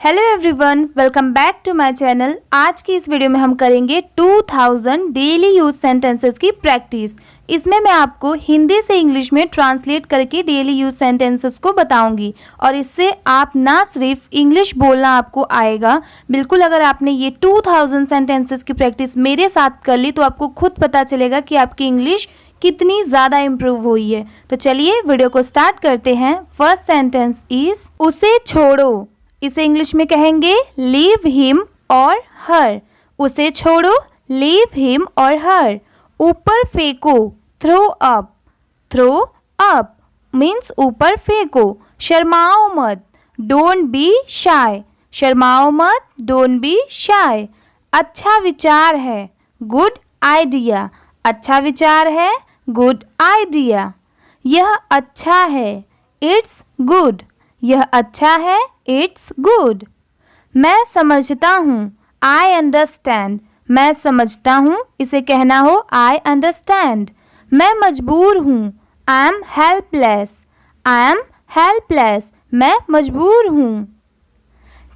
Hello everyone, welcome back to my channel. आज की इस वीडियो में हम करेंगे 2000 डेली यूज सेंटेंसेस की प्रैक्टिस। इसमें मैं आपको हिंदी से इंग्लिश में ट्रांसलेट करके डेली यूज सेंटेंसेस को बताऊंगी और इससे आप ना सिर्फ इंग्लिश बोलना आपको आएगा, बिल्कुल अगर आपने ये 2000 सेंटेंसेस की प्रैक्टिस मेरे साथ कर ली तो आपको खुद पता चलेगा कि आपकी इंग्लिश कितनी ज़्यादा इम्प्रूव हुई है। तो चलिए वीडियो को स्टार्ट करते हैं। फर्स्ट सेंटेंस इज उसे छोड़ो। इसे इंग्लिश में कहेंगे लीव हिम और हर। उसे छोड़ो, लीव हिम और हर। ऊपर फेंको, throw up. Throw up means ऊपर फेंको। शर्माओ मत, डोंट बी शाय। शर्माओ मत, डोंट बी शाय। अच्छा विचार है, गुड आइडिया। अच्छा विचार है, गुड आइडिया। यह अच्छा है, इट्स गुड। यह अच्छा है, इट्स गुड। मैं समझता हूँ, आई अंडरस्टैंड। मैं समझता हूँ, इसे कहना हो आई अंडरस्टैंड। मैं मजबूर हूँ, I am helpless. I am helpless, मैं मजबूर हूँ।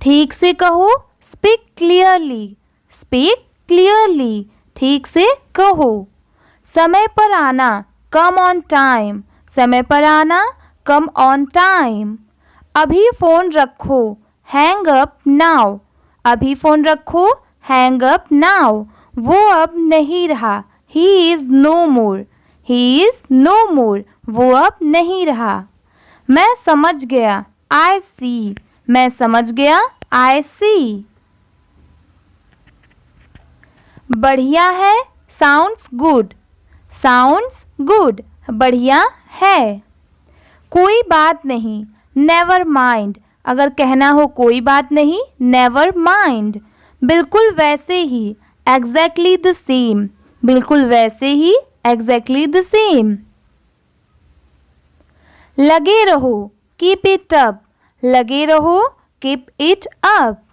ठीक से कहो, स्पीक क्लियरली। स्पीक क्लियरली, ठीक से कहो। समय पर आना, कम ऑन टाइम। समय पर आना, कम ऑन टाइम। अभी फ़ोन रखो, हैंग अप नाउ। अभी फ़ोन रखो, हैंग अप नाउ। वो अब नहीं रहा, he is no more. He is no more, वो अब नहीं रहा। मैं समझ गया, आई सी। मैं समझ गया, आई सी। बढ़िया है, साउंड्स गुड। साउंड्स गुड, बढ़िया है। कोई बात नहीं, नेवर माइंड। अगर कहना हो कोई बात नहीं, नेवर माइंड। बिल्कुल वैसे ही, एग्जैक्टली द सेम। बिल्कुल वैसे ही, एग्जैक्टली द सेम। लगे रहो, कीप इट अप। लगे रहो, कीप इट अप।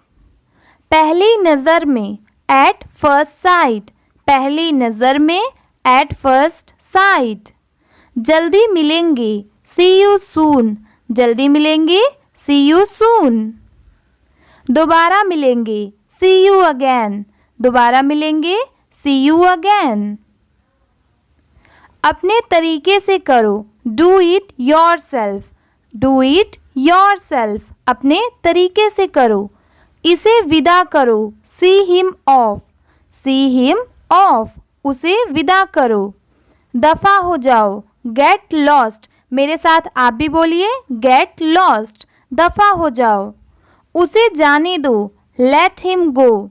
पहली नज़र में, एट फर्स्ट साइट। पहली नज़र में, एट फर्स्ट साइट। जल्दी मिलेंगे, सी यू सून। जल्दी मिलेंगे, सी यू सून। दोबारा मिलेंगे, सी यू अगेन। दोबारा मिलेंगे, सी यू अगेन। अपने तरीके से करो, do it your self. Do it your self, अपने तरीके से करो। इसे विदा करो, see him of. See him of, उसे विदा करो। दफा हो जाओ, गेट लॉस्ट। मेरे साथ आप भी बोलिए, गेट लॉस्ट। दफा हो जाओ। उसे जाने दो, let him go.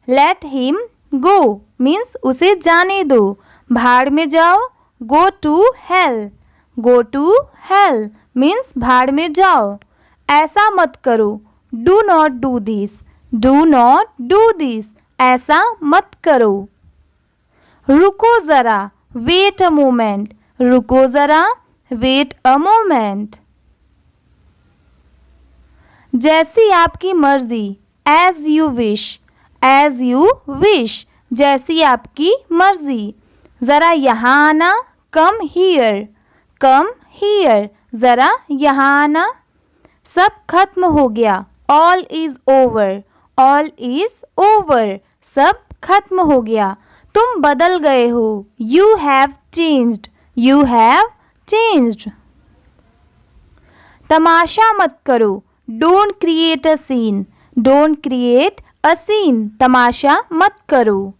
Let him go means उसे जाने दो। भाड़ में जाओ, go to hell. Go to hell means भाड़ में जाओ। ऐसा मत करो, do not do this. Do not do this, ऐसा मत करो। रुको ज़रा, वेट अ मोमेंट। रुको ज़रा, वेट अ मोमेंट। जैसी आपकी मर्जी, as you wish. As you wish, जैसी आपकी मर्जी। ज़रा यहाँ आना, कम हियर। कम हियर, ज़रा यहाँ आना। सब खत्म हो गया, all is over. All is over, सब खत्म हो गया। तुम बदल गए हो, you have changed. You have changed. तमाशा मत करो, don't create a scene. Don't create a scene, तमाशा मत करो।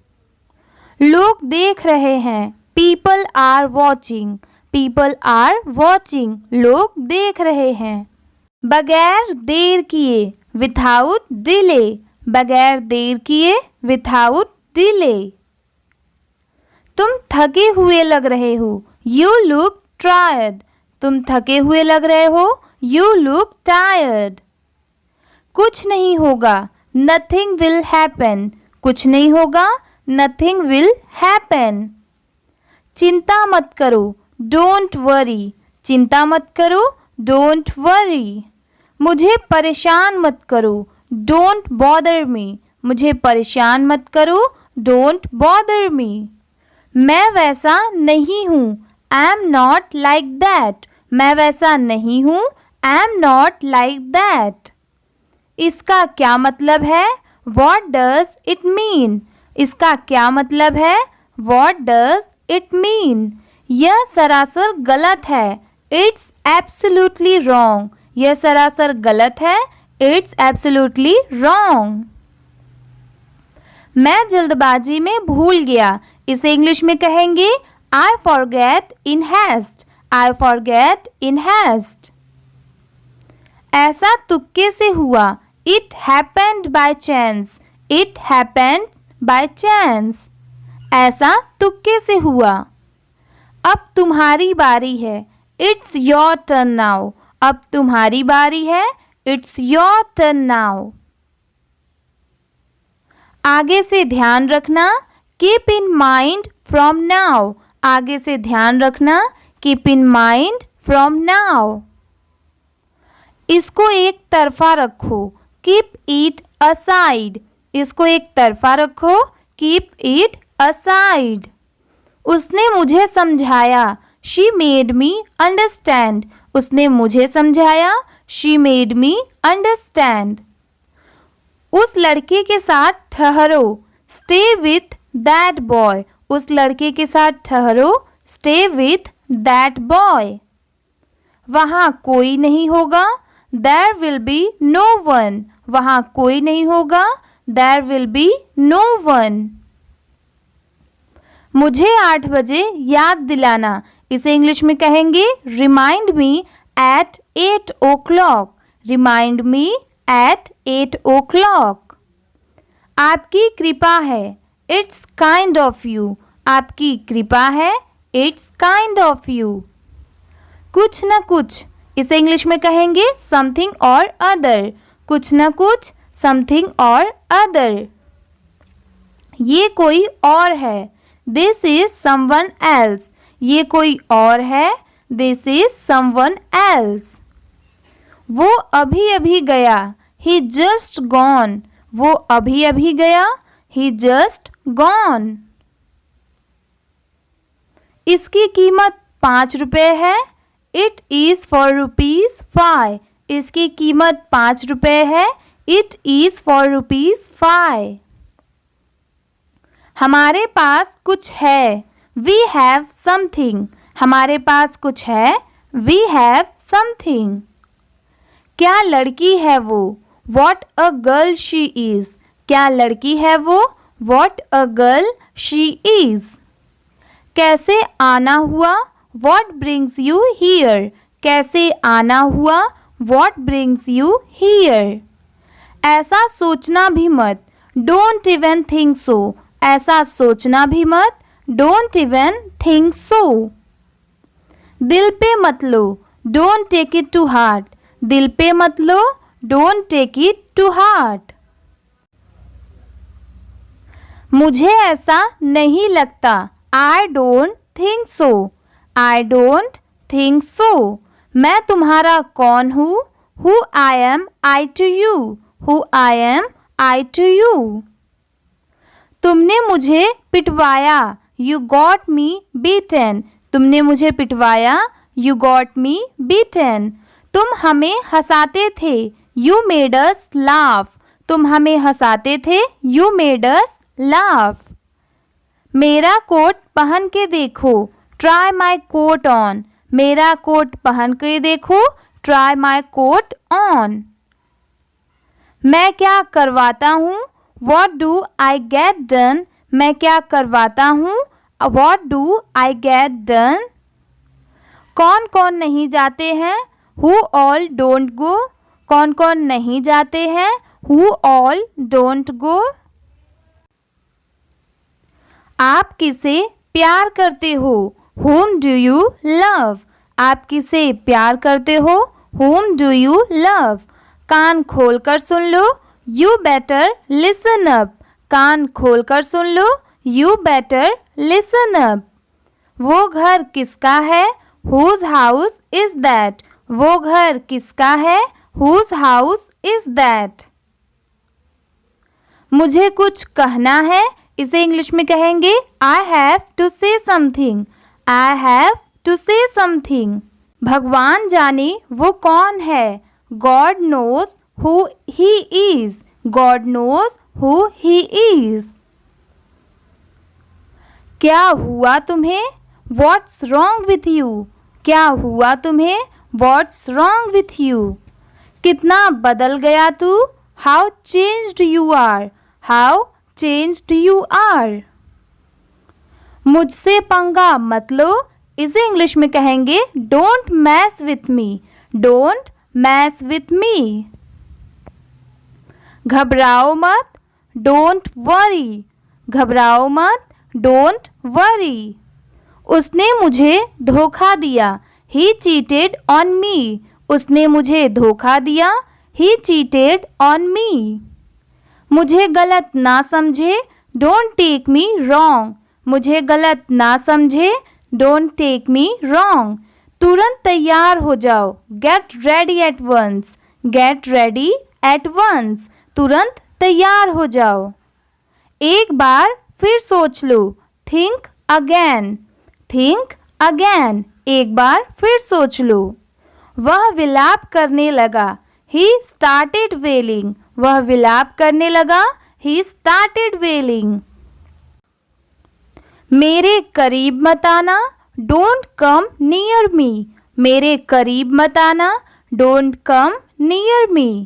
लोग देख रहे हैं, people are watching. People are watching, लोग देख रहे हैं। बगैर देर किए, विथआउट डिले। बगैर देर किए, विथआउट डिले। तुम थके हुए लग रहे हो, यू लुक टायर्ड। तुम थके हुए लग रहे हो, यू लुक टायर्ड। कुछ नहीं होगा, नथिंग विल हैपन। कुछ नहीं होगा, नथिंग विल हैपन। चिंता मत करो, डोंट वरी। चिंता मत करो, डोंट वरी। मुझे परेशान मत करो, डोंट बॉदर मी। मुझे परेशान मत करो, डोंट बॉदर मी। मैं वैसा नहीं हूँ, I am not like that. मैं वैसा नहीं हूँ, I am not like that. इसका क्या मतलब है? What does it mean? इसका क्या मतलब है? What does it mean? यह सरासर गलत है। It's absolutely wrong. यह सरासर गलत है। It's absolutely wrong. मैं जल्दबाजी में भूल गया। इसे इंग्लिश में कहेंगे I forget in haste. I forget in haste. ऐसा तुक्के से हुआ। It happened by chance. It happened by chance. ऐसा तुक्के से हुआ। अब तुम्हारी बारी है। It's your turn now. अब तुम्हारी बारी है। It's your turn now. आगे से ध्यान रखना। Keep in mind from now. आगे से ध्यान रखना। Keep in mind from now. इसको एक तरफा रखो। Keep it aside. इसको एक तरफा रखो। Keep it aside. उसने मुझे समझाया। She made me understand. उसने मुझे समझाया। She made me understand. उस लड़के के साथ ठहरो। Stay with that boy. उस लड़के के साथ ठहरो। Stay with that boy. वहाँ कोई नहीं होगा। There will be no one. वहाँ कोई नहीं होगा। There will be no one. मुझे 8 बजे याद दिलाना। इसे इंग्लिश में कहेंगे Remind me at 8 o'clock. Remind me at 8 o'clock. आपकी कृपा है। It's kind of you. आपकी कृपा है। It's kind of you. कुछ न कुछ। इसे इंग्लिश में कहेंगे something or other. कुछ न कुछ something or other. ये कोई और है। This is someone else. ये कोई और है। This is someone else. वो अभी अभी गया। He just gone. वो अभी अभी गया। He just gone. इसकी कीमत 5 रुपए है। It is for rupees 5. इसकी कीमत 5 रुपए है। It is for rupees 5. हमारे पास कुछ है। We have something. हमारे पास कुछ है। We have something. क्या लड़की है वो? What a girl she is. क्या लड़की है वो? What a girl she is. कैसे आना हुआ? What brings you here? कैसे आना हुआ? What brings you here? ऐसा सोचना भी मत। Don't even think so. ऐसा सोचना भी मत। Don't even think so. दिल पे मत लो। Don't take it to heart. दिल पे मत लो। Don't take it to heart. मुझे ऐसा नहीं लगता। I don't think so. I don't think so. मैं तुम्हारा कौन हूँ? Who I am I to you. Who I am I to you. तुमने मुझे पिटवाया। You got me beaten. तुमने मुझे पिटवाया। You got me beaten. तुम हमें हंसाते थे। You made us laugh. तुम हमें हंसाते थे। You made us laugh. मेरा कोट पहन के देखो। Try my coat on. मेरा कोट पहन के देखो। Try my coat on. मैं क्या करवाता हूँ? What do I get done? मैं क्या करवाता हूँ? What do I get done? कौन कौन नहीं जाते हैं? Who all don't go? कौन कौन नहीं जाते हैं? Who all don't go? आप किसे प्यार करते हो? Whom do you love? आप किसे प्यार करते हो? Whom do you love? कान खोल कर सुन लो। You better listen up. कान खोल कर सुन लो। You better listen up. वो घर किसका है? Whose house is that? वो घर किसका है? Whose house is that? मुझे कुछ कहना है। इसे इंग्लिश में कहेंगे I have to say something. I have to say something. भगवान जाने वो कौन है? God knows who he is. God knows who he is. क्या हुआ तुम्हें? What's wrong with you? क्या हुआ तुम्हें? What's wrong with you? कितना बदल गया तू? How changed you are. How changed you are. मुझसे पंगा मत लो. इसे इंग्लिश में कहेंगे Don't mess with me. Don't mess with me. घबराओ मत. Don't worry. घबराओ मत. Don't worry. उसने मुझे धोखा दिया. He cheated on me. उसने मुझे धोखा दिया. He cheated on me. मुझे गलत ना समझे. Don't take me wrong. मुझे गलत ना समझे. Don't take me wrong. तुरंत तैयार हो जाओ. Get ready at once. Get ready at once. तुरंत तैयार हो जाओ. एक बार फिर सोच लो. Think again. Think again. एक बार फिर सोच लो. वह विलाप करने लगा. He started wailing. वह विलाप करने लगा. He started wailing. मेरे करीब मत आना. Don't come near me. मेरे करीब मत आना. Don't come near me.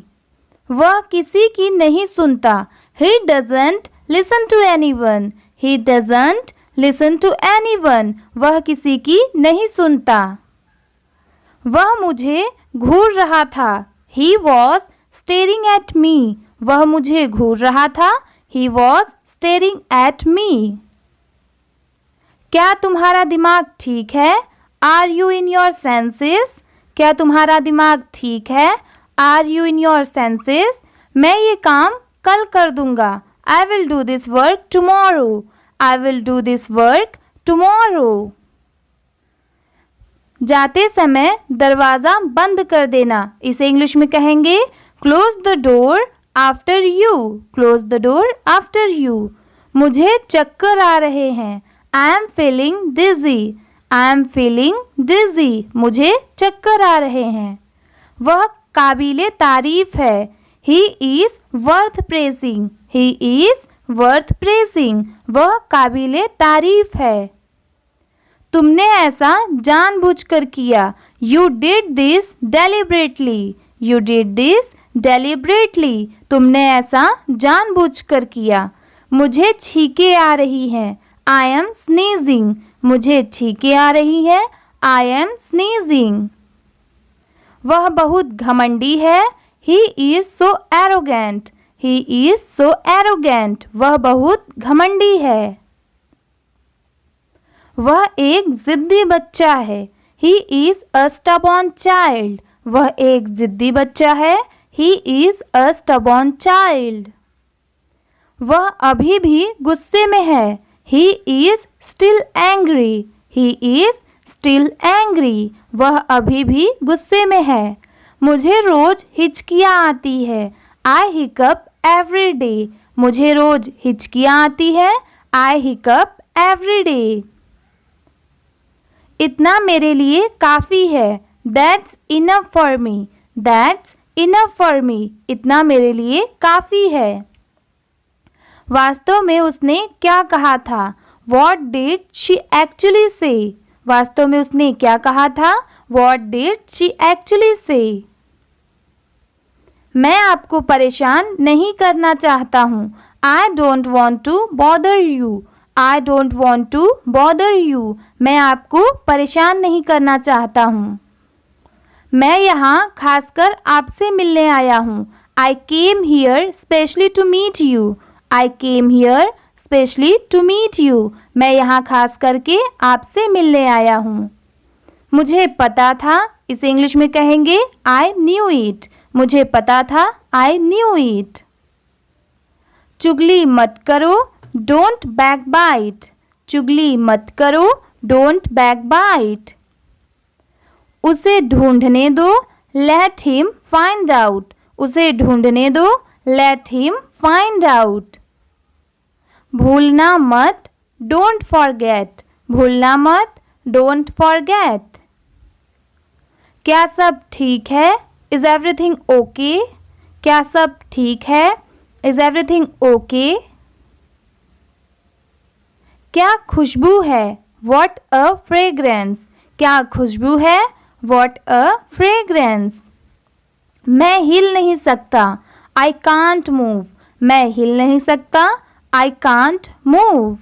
वह किसी की नहीं सुनता. He doesn't listen to anyone. He doesn't listen to anyone. वह किसी की नहीं सुनता. वह मुझे घूर रहा था. He was staring at me. वह मुझे घूर रहा था. He was staring at me. क्या तुम्हारा दिमाग ठीक है? Are you in your senses? क्या तुम्हारा दिमाग ठीक है? Are you in your senses? मैं ये काम कल कर दूंगा. I will do this work tomorrow. I will do this work tomorrow. जाते समय दरवाज़ा बंद कर देना. इसे इंग्लिश में कहेंगे Close the door after you. Close the door after you. मुझे चक्कर आ रहे हैं. I am feeling dizzy. I am feeling dizzy. मुझे चक्कर आ रहे हैं. वह काबिले तारीफ है. He is worth praising. He is worth praising. वह काबिले तारीफ है. तुमने ऐसा जानबूझकर किया. You did this deliberately. You did this deliberately. तुमने ऐसा जानबूझकर किया. मुझे छींकें आ रही हैं. I am sneezing. मुझे छींकें आ रही हैं. I am sneezing. वह बहुत घमंडी है. He is so arrogant. He is so arrogant. वह बहुत घमंडी है. वह एक जिद्दी बच्चा है. He is a stubborn child. वह एक जिद्दी बच्चा है. He is a stubborn child. वह अभी भी गुस्से में है. He is still angry. He is still angry. वह अभी भी गुस्से में है. मुझे रोज हिचकियाँ आती है. I hiccup every day. मुझे रोज हिचकियाँ आती है. I hiccup every day. इतना मेरे लिए काफ़ी है. That's enough for me. That's enough for me. इतना मेरे लिए काफ़ी है. वास्तव में उसने क्या कहा था? What did she actually say? वास्तव में उसने क्या कहा था? What did she actually say? मैं आपको परेशान नहीं करना चाहता हूँ. I don't want to bother you. I don't want to bother you. मैं आपको परेशान नहीं करना चाहता हूँ. मैं यहाँ खासकर आपसे मिलने आया हूँ. I came here specially to meet you. I came here specially to meet you. मैं यहाँ खास करके आपसे मिलने आया हूँ. मुझे पता था. इसे इंग्लिश में कहेंगे I knew it. मुझे पता था. I knew it. चुगली मत करो. Don't backbite. चुगली मत करो. Don't backbite. उसे ढूंढने दो. Let him find out. उसे ढूंढने दो. Let him find out. भूलना मत. Don't forget. भूलना मत. Don't forget. क्या सब ठीक है? Is everything okay? क्या सब ठीक है? Is everything okay? क्या खुशबू है? What a fragrance. क्या खुशबू है? What a fragrance. मैं हिल नहीं सकता। I can't move. मैं हिल नहीं सकता। I can't move.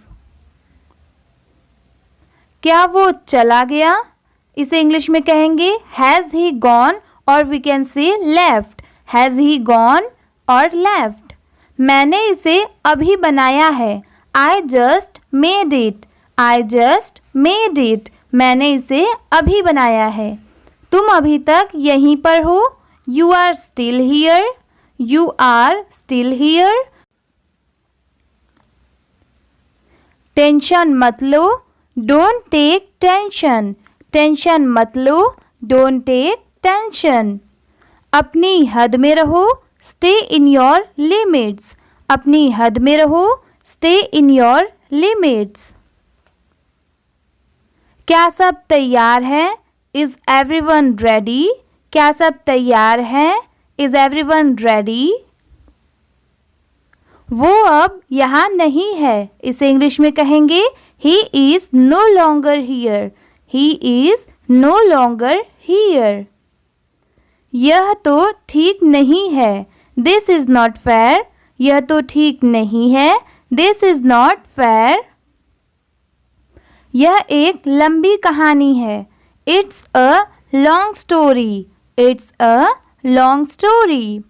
क्या वो चला गया? इसे इंग्लिश में कहेंगे हैज़ ही गॉन और we can say left. Has he gone और लेफ्ट। मैंने इसे अभी बनाया है। I just made it. I just made it. मैंने इसे अभी बनाया है। तुम अभी तक यहीं पर हो। You are still here. You are still here. Tension मत लो। Don't take tension. टेंशन मत लो। Don't take tension. अपनी हद में रहो। Stay in your limits. अपनी हद में रहो। Stay in your limits. क्या सब तैयार है? Is everyone ready? क्या सब तैयार है? Is everyone ready? वो अब यहाँ नहीं है। इसे इंग्लिश में कहेंगे he is no longer here. He is no longer here. यह तो ठीक नहीं है। This is not fair. यह तो ठीक नहीं है। This is not fair. यह एक लंबी कहानी है। It's a long story. It's a long story.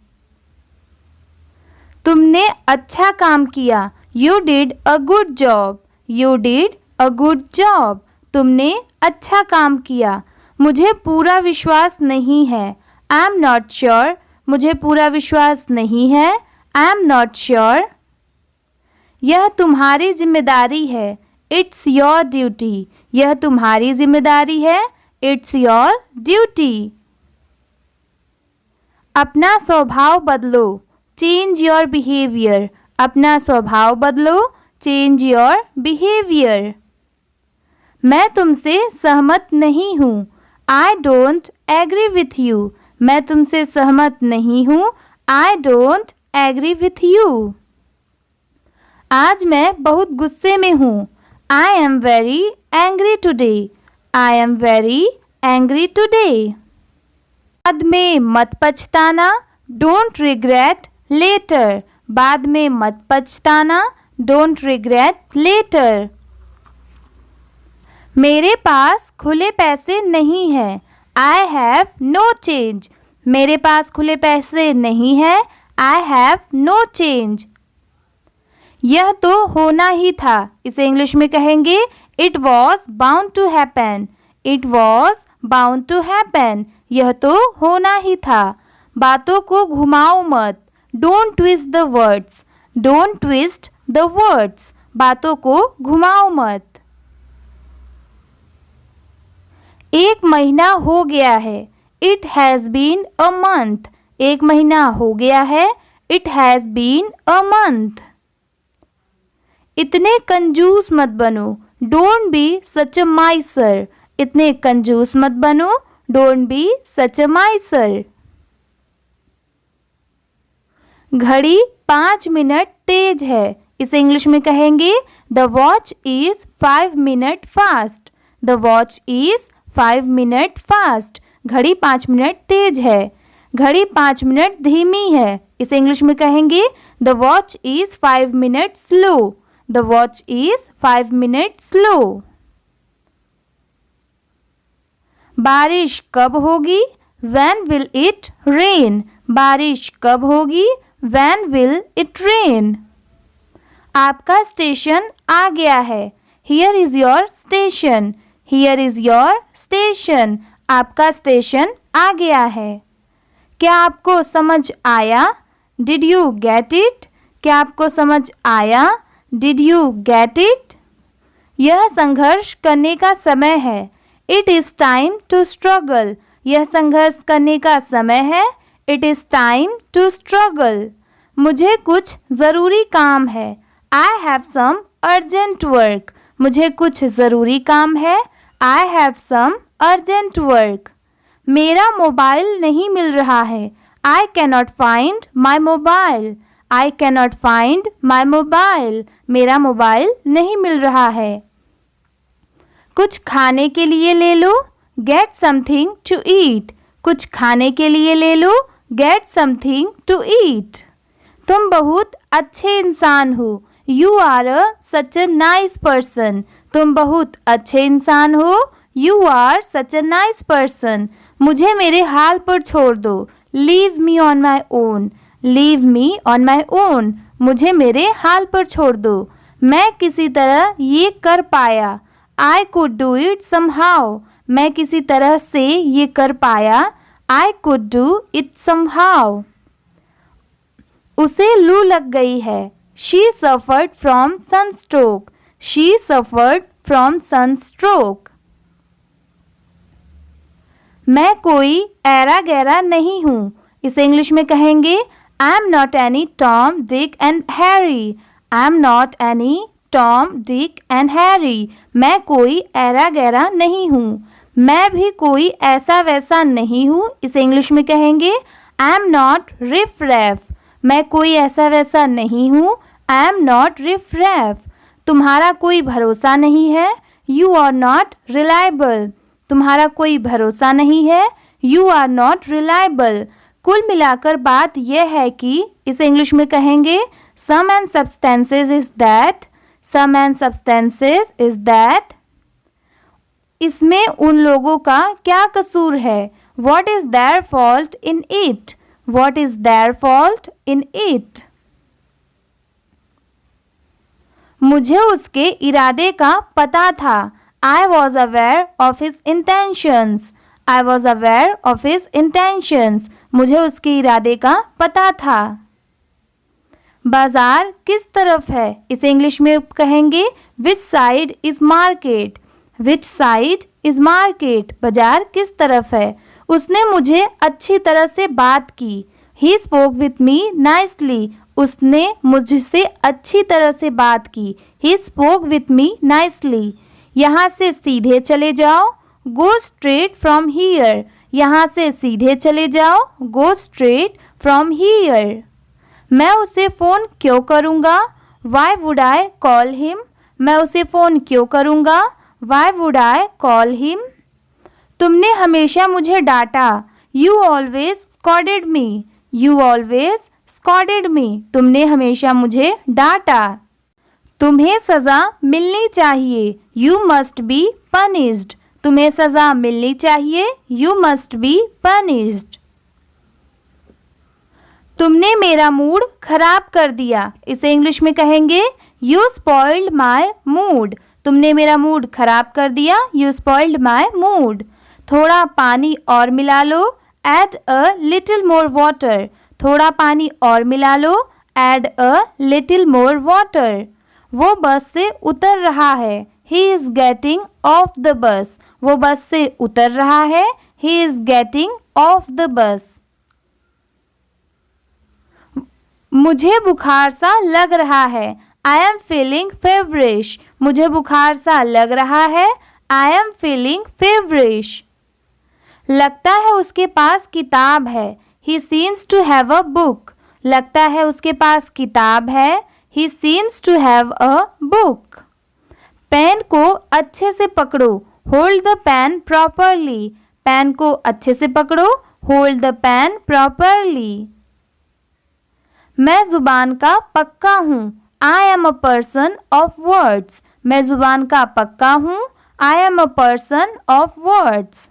तुमने अच्छा काम किया। You did a good job. You did a good job. तुमने अच्छा काम किया। मुझे पूरा विश्वास नहीं है। I am not sure. मुझे पूरा विश्वास नहीं है। I am not sure. यह तुम्हारी जिम्मेदारी है। It's your duty. यह तुम्हारी जिम्मेदारी है। It's your duty. अपना स्वभाव बदलो। Change your behaviour. अपना स्वभाव बदलो। Change your behaviour. मैं तुमसे सहमत नहीं हूँ। I don't agree with you. मैं तुमसे सहमत नहीं हूँ। I don't agree with you. आज मैं बहुत गुस्से में हूँ। I am very angry today. I am very angry today. बाद में मत पछताना। Don't regret later. बाद में मत पछताना। Don't regret later. मेरे पास खुले पैसे नहीं हैं। I have no change. मेरे पास खुले पैसे नहीं हैं। I have no change. यह तो होना ही था। इसे इंग्लिश में कहेंगे it was bound to happen. It was bound to happen. यह तो होना ही था। बातों को घुमाओ मत। Don't twist the words. Don't twist the words. बातों को घुमाओ मत। एक महीना हो गया है। It has been a month. एक महीना हो गया है। It has been a month. इतने कंजूस मत बनो। Don't be such a miser. इतने कंजूस मत बनो। Don't be such a miser. घड़ी 5 मिनट तेज है। इसे इंग्लिश में कहेंगे the watch is 5 minute fast. The watch is 5 minute fast. घड़ी 5 मिनट तेज है। घड़ी 5 मिनट धीमी है। इसे इंग्लिश में कहेंगे the watch is 5 minute slow. The watch is 5 minute slow. बारिश कब होगी? When will it rain? बारिश कब होगी? When will it rain? आपका स्टेशन आ गया है। Here is your station. Here is your station. आपका स्टेशन आ गया है। क्या आपको समझ आया? Did you get it? क्या आपको समझ आया? Did you get it? यह संघर्ष करने का समय है। It is time to struggle. यह संघर्ष करने का समय है। It is time to struggle. मुझे कुछ ज़रूरी काम है। I have some urgent work. मुझे कुछ ज़रूरी काम है। I have some urgent work. मेरा मोबाइल नहीं मिल रहा है। I cannot find my mobile. I cannot find my mobile. मेरा मोबाइल नहीं मिल रहा है. कुछ खाने के लिए ले लो. Get something to eat. कुछ खाने के लिए ले लो. Get something to eat. तुम बहुत अच्छे इंसान हो. You are such a nice person. तुम बहुत अच्छे इंसान हो. You are such a nice person. मुझे मेरे हाल पर छोड़ दो. Leave me on my own. Leave me on my own. मुझे मेरे हाल पर छोड़ दो. मैं किसी तरह ये कर पाया. I could do it somehow. मैं किसी तरह से ये कर पाया. I could do it somehow. उसे लू लग गई है. She suffered from sunstroke. She suffered from sunstroke. मैं कोई ऐरा गैरा नहीं हूँ. इसे इंग्लिश में कहेंगे I am not any Tom, Dick and Harry. I am not any Tom, Dick and Harry. मैं कोई ऐरा गैरा नहीं हूँ. मैं भी कोई ऐसा वैसा नहीं हूँ. इसे इंग्लिश में कहेंगे I am not riff raff. मैं कोई ऐसा वैसा नहीं हूँ. I am not riff raff. तुम्हारा कोई भरोसा नहीं है. You are not reliable. तुम्हारा कोई भरोसा नहीं है. You are not reliable. कुल मिलाकर बात यह है कि इसे इंग्लिश में कहेंगे Sum and substances is that. Sum and substances is that. इसमें उन लोगों का क्या कसूर है. What is their fault in it? What is their fault in it? मुझे उसके इरादे का पता था. I was aware of his intentions. I was aware of his intentions. मुझे उसके इरादे का पता था. बाजार किस तरफ है. इसे इंग्लिश में कहेंगे Which side is market? Which side is market? बाजार किस तरफ है. उसने मुझे अच्छी तरह से बात की. He spoke with me nicely. उसने मुझसे अच्छी तरह से बात की. He spoke with me nicely. यहाँ से सीधे चले जाओ. Go straight from here. यहाँ से सीधे चले जाओ. Go straight from here. मैं उसे फ़ोन क्यों करूँगा. Why would I call him? मैं उसे फ़ोन क्यों करूँगा. Why would I call him? तुमने हमेशा मुझे डांटा. You always scolded me. You always scolded me. तुमने हमेशा मुझे डांटा. तुम्हें सज़ा मिलनी चाहिए. You must be punished. तुम्हें सज़ा मिलनी चाहिए. You must be punished. तुमने मेरा मूड खराब कर दिया. इसे इंग्लिश में कहेंगे You spoiled my mood. तुमने मेरा मूड खराब कर दिया. You spoiled my mood. थोड़ा पानी और मिला लो. Add a little more water. थोड़ा पानी और मिला लो. Add a little more water. वो बस से उतर रहा है. He is getting off the bus. वो बस से उतर रहा है. He is getting off the bus. मुझे बुखार सा लग रहा है. I am feeling feverish. मुझे बुखार सा लग रहा है. I am feeling feverish. लगता है उसके पास किताब है. He seems to have a book. लगता है उसके पास किताब है. He seems to have a book. Pen को अच्छे से पकड़ो. Hold the pen properly. Pen को अच्छे से पकड़ो. Hold the pen properly. मैं जुबान का पक्का हूँ. I am a person of words. मैं जुबान का पक्का हूँ. I am a person of words.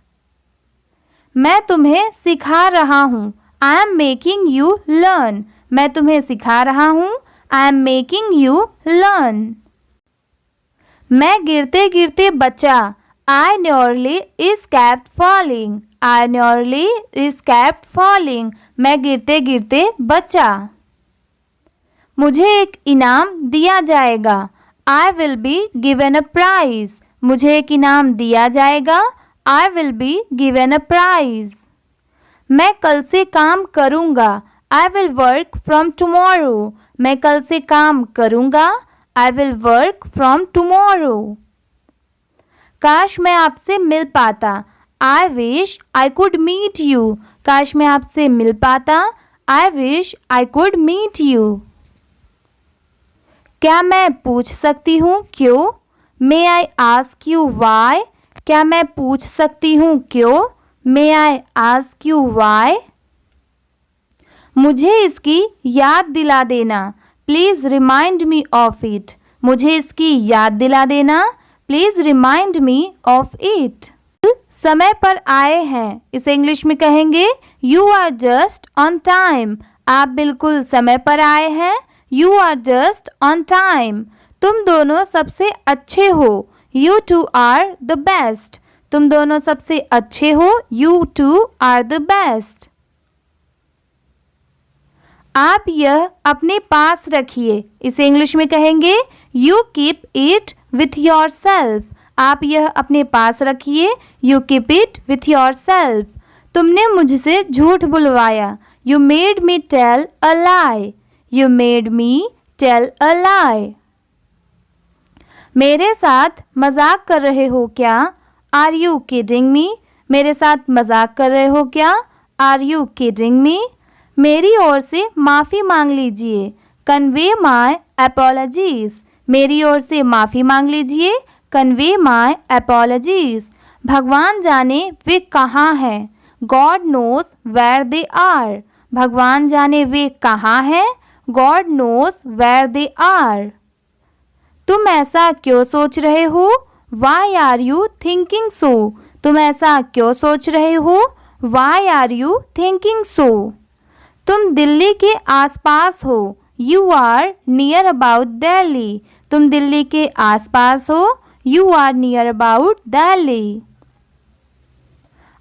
मैं तुम्हें सिखा रहा हूँ. I am making you learn. मैं तुम्हें सिखा रहा हूँ. I am making you learn. मैं गिरते गिरते बचा. I nearly escaped falling. I nearly escaped falling. मैं गिरते गिरते बचा. मुझे एक इनाम दिया जाएगा. I will be given a prize. मुझे एक इनाम दिया जाएगा. I will be given a prize. मैं कल से काम करूँगा. I will work from tomorrow. मैं कल से काम करूँगा. I will work from tomorrow. काश मैं आपसे मिल पाता. I wish I could meet you. काश मैं आपसे मिल पाता। I wish I could meet you. क्या मैं पूछ सकती हूँ क्यों? May I ask you why. क्या मैं पूछ सकती हूँ क्यों? May I ask you why. मुझे इसकी याद दिला देना। Please remind me of it. मुझे इसकी याद दिला देना। Please remind me of it. समय पर आए हैं, इसे इंग्लिश में कहेंगे you are just on time. आप बिल्कुल समय पर आए हैं। You are just on time. तुम दोनों सबसे अच्छे हो। You two are the best. तुम दोनों सबसे अच्छे हो। You two are the best. आप यह अपने पास रखिए, इसे इंग्लिश में कहेंगे you keep it with yourself. आप यह अपने पास रखिए। You keep it with yourself. तुमने मुझसे झूठ बुलवाया। You made me tell a lie. You made me tell a lie. मेरे साथ मजाक कर रहे हो क्या? Are you kidding me? मेरे साथ मजाक कर रहे हो क्या? Are you kidding me? मेरी ओर से माफ़ी मांग लीजिए। Convey my apologies. मेरी ओर से माफ़ी मांग लीजिए। Convey my apologies. भगवान जाने वे कहाँ हैं। God knows where they are. भगवान जाने वे कहाँ हैं। God knows where they are. तुम ऐसा क्यों सोच रहे हो? Why are you thinking so? तुम ऐसा क्यों सोच रहे हो? Why are you thinking so? तुम दिल्ली के आसपास हो। You are near about Delhi. तुम दिल्ली के आसपास हो। You are near about Delhi.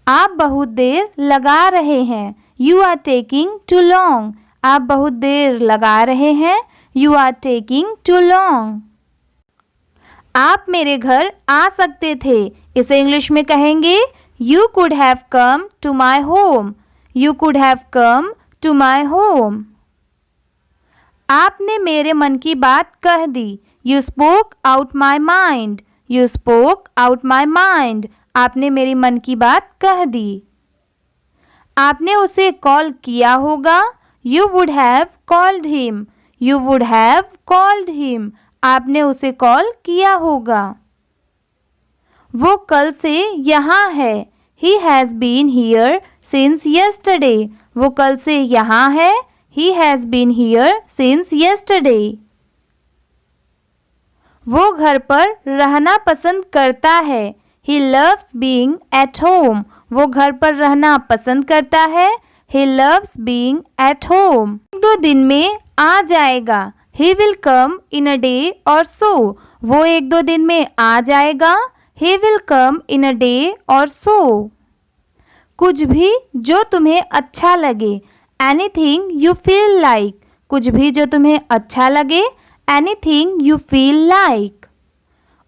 आप बहुत देर लगा रहे हैं। You are taking too long. आप बहुत देर लगा रहे हैं। You are taking too long. आप मेरे घर आ सकते थे, इसे इंग्लिश में कहेंगे you could have come to my home. You could have come to my home. आपने मेरे मन की बात कह दी। You spoke out my mind. You spoke out my mind. आपने मेरी मन की बात कह दी। आपने उसे कॉल किया होगा। You would have called him. You would have called him. आपने उसे कॉल किया होगा। वो कल से यहाँ है। He has been here since yesterday. वो कल से यहाँ है। He has been here since yesterday. वो घर पर रहना पसंद करता है। He loves being at home. वो घर पर रहना पसंद करता है। He loves being at home. 1-2 दिन में आ जाएगा। He will come in a day और सो। वो 1-2 दिन में आ जाएगा। He will come in a day और सो। कुछ भी जो तुम्हें अच्छा लगे। Anything you feel like. कुछ भी जो तुम्हें अच्छा लगे। Anything you feel like.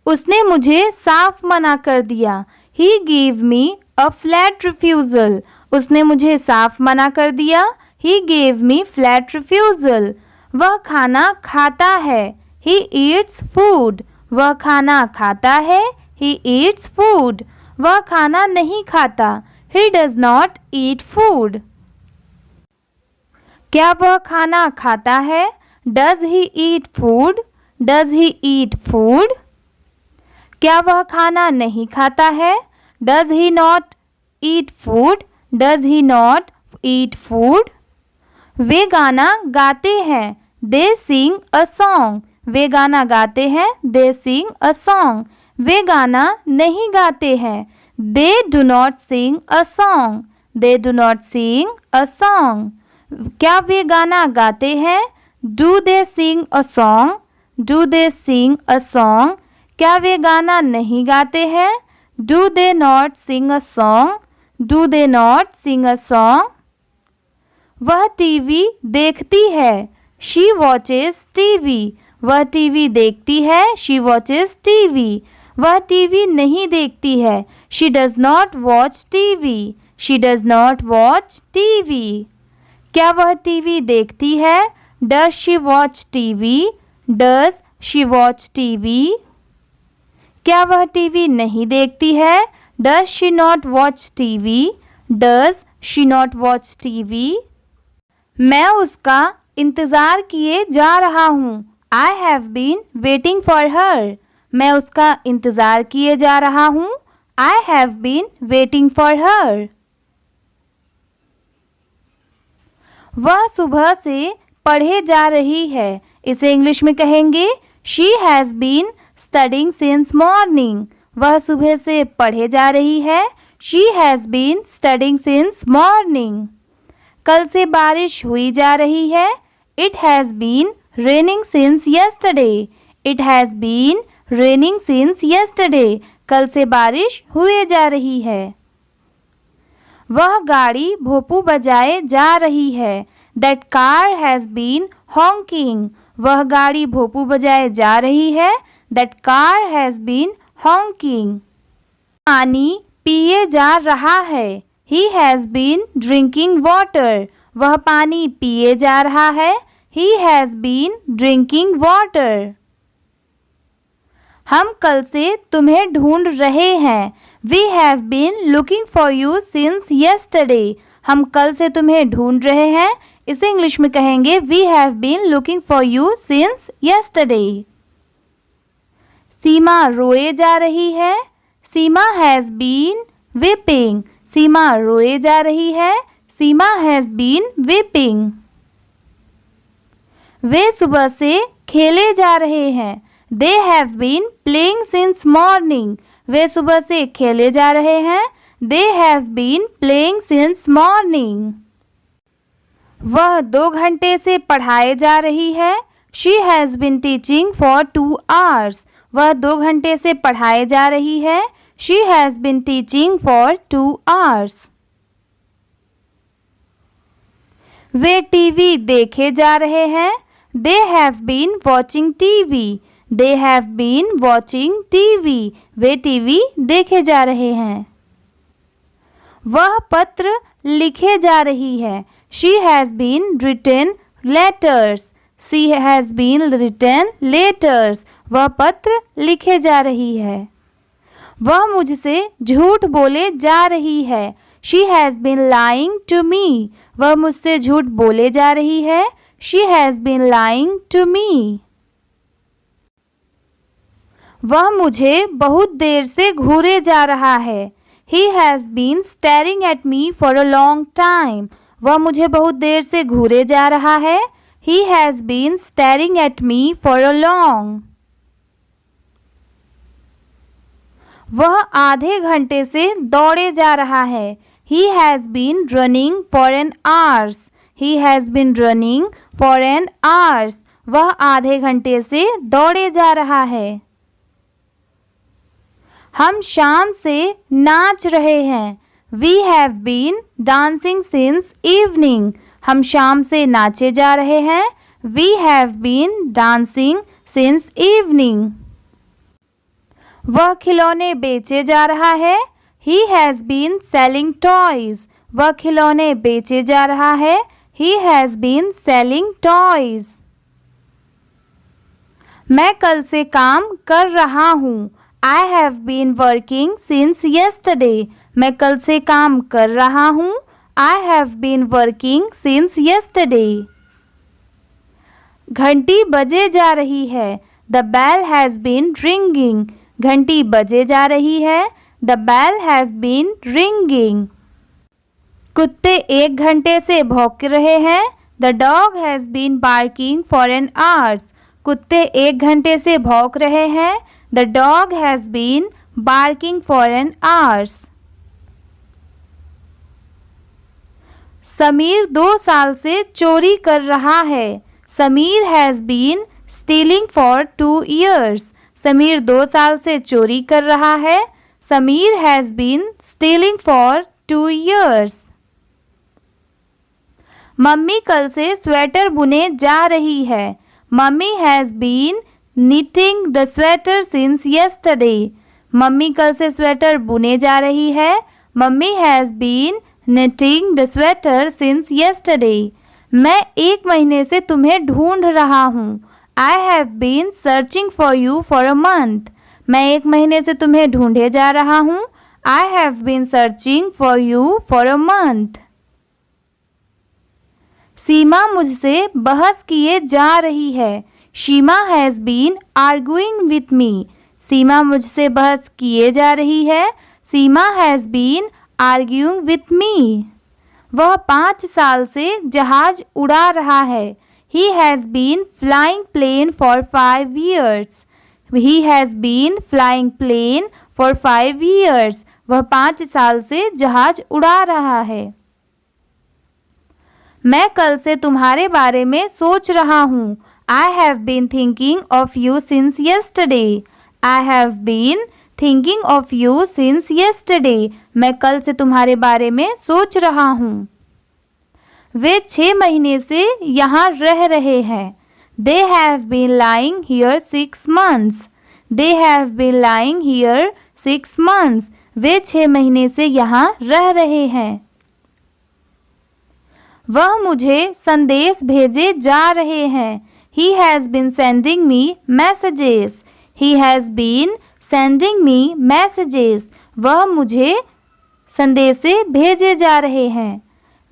उसने मुझे साफ मना कर दिया। He give me a flat refusal. उसने मुझे साफ मना कर दिया। He gave me flat refusal. वह खाना खाता है। He eats food. वह खाना खाता है। He eats food. वह खाना नहीं खाता। He does not eat food. क्या वह खाना खाता है? Does he eat food? Does he eat food? क्या वह खाना नहीं खाता है? Does he not eat food? Does he not eat food? वे गाना गाते हैं। दे सिंग अ सॉन्ग। वे गाना गाते हैं। दे सिंग अ सॉन्ग। वे गाना नहीं गाते हैं। They do not sing a song. They do not sing a song. क्या वे गाना गाते हैं? Do they sing a song? Do they sing a song? क्या वे गाना नहीं गाते हैं? Do they not sing a song? Do they not sing a song? वह टीवी देखती है। She watches TV. वह टीवी देखती है। She watches TV. वह टीवी नहीं देखती है। She does not watch TV. She does not watch TV. क्या वह टीवी देखती है? Does she watch TV? Does she watch TV? क्या वह टीवी नहीं देखती है? Does she not watch TV? Does she not watch TV. मैं उसका इंतज़ार किए जा रहा हूँ। I have been waiting for her. मैं उसका इंतज़ार किए जा रहा हूँ। I have been waiting for her. वह सुबह से पढ़े जा रही है। इसे इंग्लिश में कहेंगे she has been studying since morning. वह सुबह से पढ़े जा रही है। She has been studying since morning. कल से बारिश हुई जा रही है। It has been raining since yesterday. It has been raining since yesterday. कल से बारिश हुए जा रही है। वह गाड़ी भोंपू बजाए जा रही है। That car has been honking. वह गाड़ी भोंपू बजाए जा रही है। That car has been honking. पानी पिए जा रहा है। He has been drinking water. वह पानी पिए जा रहा है। He has been drinking water. हम कल से तुम्हें ढूंढ रहे हैं। We have been looking for you since yesterday. हम कल से तुम्हें ढूंढ रहे हैं। इसे इंग्लिश में कहेंगे We have been looking for you since yesterday. सीमा रोए जा रही है। सीमा has been weeping. सीमा रोए जा रही है। Seema has been weeping. वे सुबह से खेले जा रहे हैं। They have been playing since morning. वे सुबह से खेले जा रहे हैं। They have been playing since morning. वह 2 घंटे से पढ़ाए जा रही है। She has been teaching for 2 hours. वह 2 घंटे से पढ़ाए जा रही है। She has been teaching for 2 hours. Way TV देखे जा रहे हैं। They have been watching TV. They have been watching TV. Way TV देखे जा रहे हैं। वह पत्र लिखे जा रही है। She has been written letters. She has been written letters. वह पत्र लिखे जा रही है। वह मुझसे झूठ बोले जा रही है। She has been lying to me. वह मुझसे झूठ बोले जा रही है। She has been lying to me. वह मुझे बहुत देर से घूरे जा रहा है। He has been staring at me for a long time. वह मुझे बहुत देर से घूरे जा रहा है। He has been staring at me for a long. वह आधे घंटे से दौड़े जा रहा है। He has been running for an hours. He has been running for an hours. वह आधे घंटे से दौड़े जा रहा है। हम शाम से नाच रहे हैं। We have been dancing since evening. हम शाम से नाचे जा रहे हैं। We have been dancing since evening. वह खिलौने बेचे जा रहा है। He has been selling toys. वह खिलौने बेचे जा रहा है। He has been selling toys. मैं कल से काम कर रहा हूँ। I have been working since yesterday. मैं कल से काम कर रहा हूँ। I have been working since yesterday. घंटी बजे जा रही है। The bell has been ringing. घंटी बजे जा रही है। The bell has been ringing. कुत्ते 1 घंटे से भौंक रहे हैं। The dog has been barking for an hour. कुत्ते 1 घंटे से भौंक रहे हैं। The dog has been barking for an hour. Sameer 2 साल से चोरी कर रहा है। Sameer has been stealing for 2 years. Sameer 2 साल से चोरी कर रहा है। Sameer has been stealing for 2 years. Mummy कल से स्वेटर बुने जा रही है। Mummy has been knitting the sweater since yesterday. Mummy कल से स्वेटर बुने जा रही है। Mummy has been knitting the sweater since yesterday. मैं 1 महीने से तुम्हें ढूंढ रहा हूँ। I have been searching for you for a month. मैं 1 महीने से तुम्हें ढूंढे जा रहा हूँ। I have been searching for you for a month. सीमा मुझसे बहस किए जा रही है। Seema has been arguing with me. Seema मुझसे बहस किए जा रही है। Seema has been arguing with me. वह 5 साल से जहाज उड़ा रहा है। He has been flying plane for 5 years. He has been flying plane for 5 years. वह 5 साल से जहाज उड़ा रहा है। मैं कल से तुम्हारे बारे में सोच रहा हूँ। I have been thinking of you since yesterday. I have been thinking of you since yesterday. मैं कल से तुम्हारे बारे में सोच रहा हूँ। वे 6 महीने से यहाँ रह रहे हैं। They have been lying here 6 months. They have been lying here 6 months. वे 6 महीने से यहाँ रह रहे हैं। वह मुझे संदेश भेजे जा रहे हैं। He has been sending me messages. He has been sending me messages. वह मुझे संदेशे भेजे जा रहे हैं।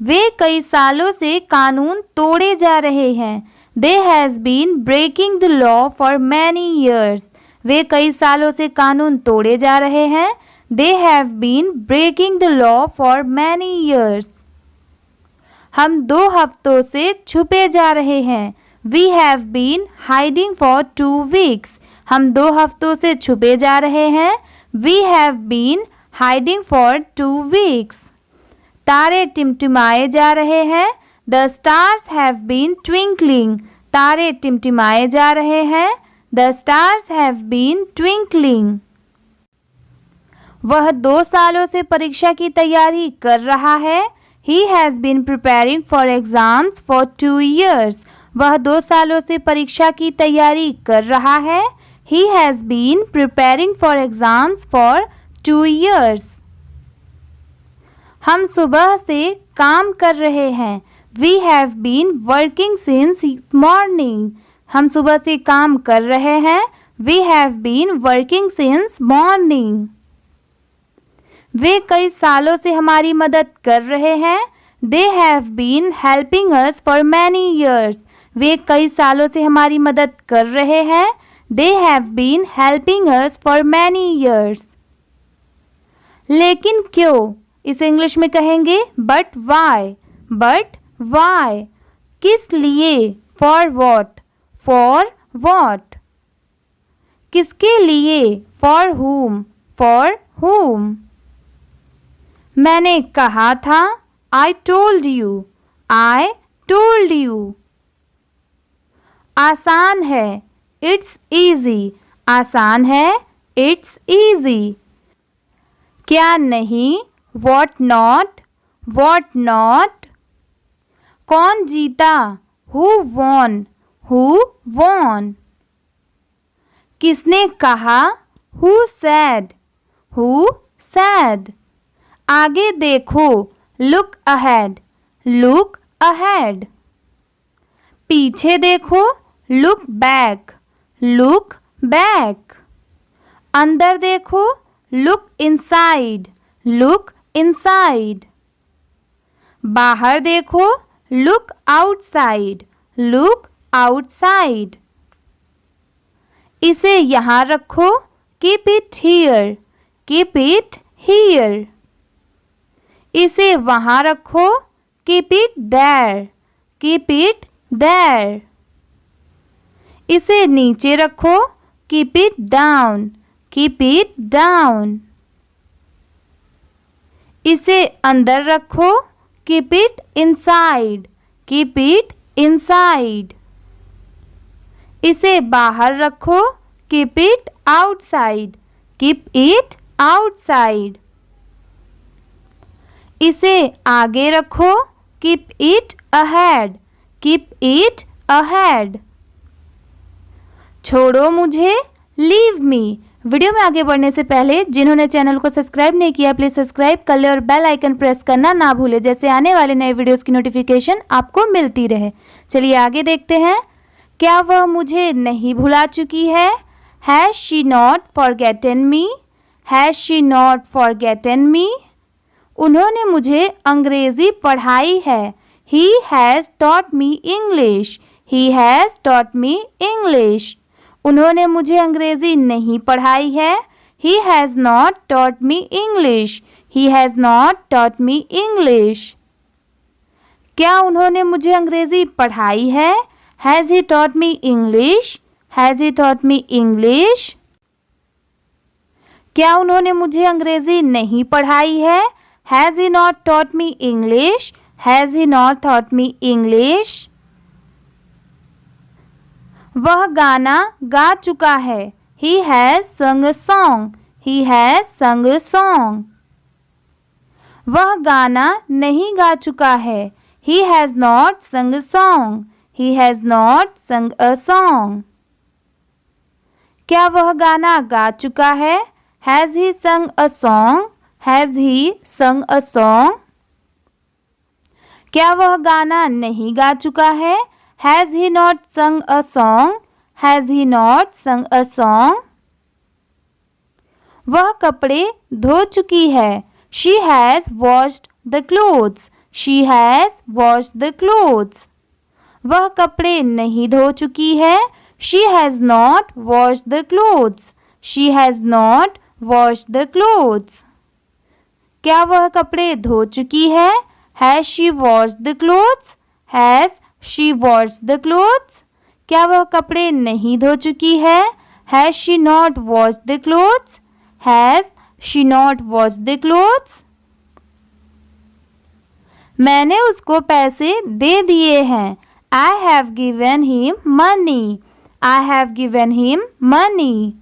वे कई सालों से कानून तोड़े जा रहे हैं। They has been breaking the law for many years. वे कई सालों से कानून तोड़े जा रहे हैं। They have been breaking the law for many years. हम 2 हफ्तों से छुपे जा रहे हैं। We have been hiding for 2 weeks. हम 2 हफ्तों से छुपे जा रहे हैं। We have been hiding for 2 weeks. तारे टिमटिमाए जा रहे हैं। The stars have been twinkling. तारे टिमटिमाए जा रहे हैं। The stars have been twinkling. वह 2 सालों से परीक्षा की तैयारी कर रहा है। He has been preparing for exams for 2 years. वह 2 सालों से परीक्षा की तैयारी कर रहा है। He has been preparing for exams for 2 years. हम सुबह से काम कर रहे हैं। We have been working since morning. हम सुबह से काम कर रहे हैं। We have been working since morning. वे कई सालों से हमारी मदद कर रहे हैं। They have been helping us for many years. वे कई सालों से हमारी मदद कर रहे हैं। They have been helping us for many years. लेकिन क्यों? इसे इंग्लिश में कहेंगे but why. But why. किस लिए? For what. For what. किसके लिए? For whom. For whom. मैंने कहा था। I told you. I told you. आसान है। It's easy. आसान है। It's easy. क्या नहीं? What not. What not. कौन जीता? Who won. Who won. किसने कहा? Who said. Who said. आगे देखो। Look ahead. Look ahead. पीछे देखो। Look back. Look back. अंदर देखो। Look inside. Look inside. बाहर देखो। Look outside. Look outside. इसे यहाँ रखो। Keep it here. Keep it here. इसे वहाँ रखो। Keep it there. Keep it there. इसे नीचे रखो। Keep it down. Keep it down. इसे अंदर रखो। Keep it inside. Keep it inside. इसे बाहर रखो। Keep it outside. Keep it outside. इसे आगे रखो। Keep it ahead. Keep it ahead. छोड़ो मुझे। Leave me. वीडियो में आगे बढ़ने से पहले जिन्होंने चैनल को सब्सक्राइब नहीं किया प्लीज सब्सक्राइब कर ले और बेल आइकन प्रेस करना ना भूले, जैसे आने वाले नए वीडियोस की नोटिफिकेशन आपको मिलती रहे। चलिए आगे देखते हैं। क्या वह मुझे नहीं भुला चुकी है? Has she not forgotten me? Has she not forgotten me? उन्होंने मुझे अंग्रेजी पढ़ाई है। He has taught me English. He has taught me English. उन्होंने मुझे अंग्रेजी नहीं पढ़ाई है. He has not taught me English. He has not taught me English. क्या उन्होंने मुझे अंग्रेजी पढ़ाई है? Has he taught me English? Has he taught me English? क्या उन्होंने मुझे अंग्रेजी नहीं पढ़ाई है? Has he not taught me English? Has he not taught me English? वह गाना गा चुका है. He has sung a song. He has sung a song. वह गाना नहीं गा चुका है. He has not sung a song. He has not sung a song. क्या वह गाना गा चुका है? Has he sung a song? Has he sung a song? क्या वह गाना नहीं गा चुका है? Has he not sung a song? Has he not sung a song? वह कपड़े धो चुकी है. She has washed the clothes. She has washed the clothes. वह कपड़े नहीं धो चुकी है. She has not washed the clothes. She has not washed the clothes. क्या वह कपड़े धो चुकी है? Has she washed the clothes? Has she washed the clothes? क्या वह कपड़े नहीं धो चुकी है? Has she not washed the clothes? Has she not washed the clothes? मैंने उसको पैसे दे दिए हैं. I have given him money. I have given him money.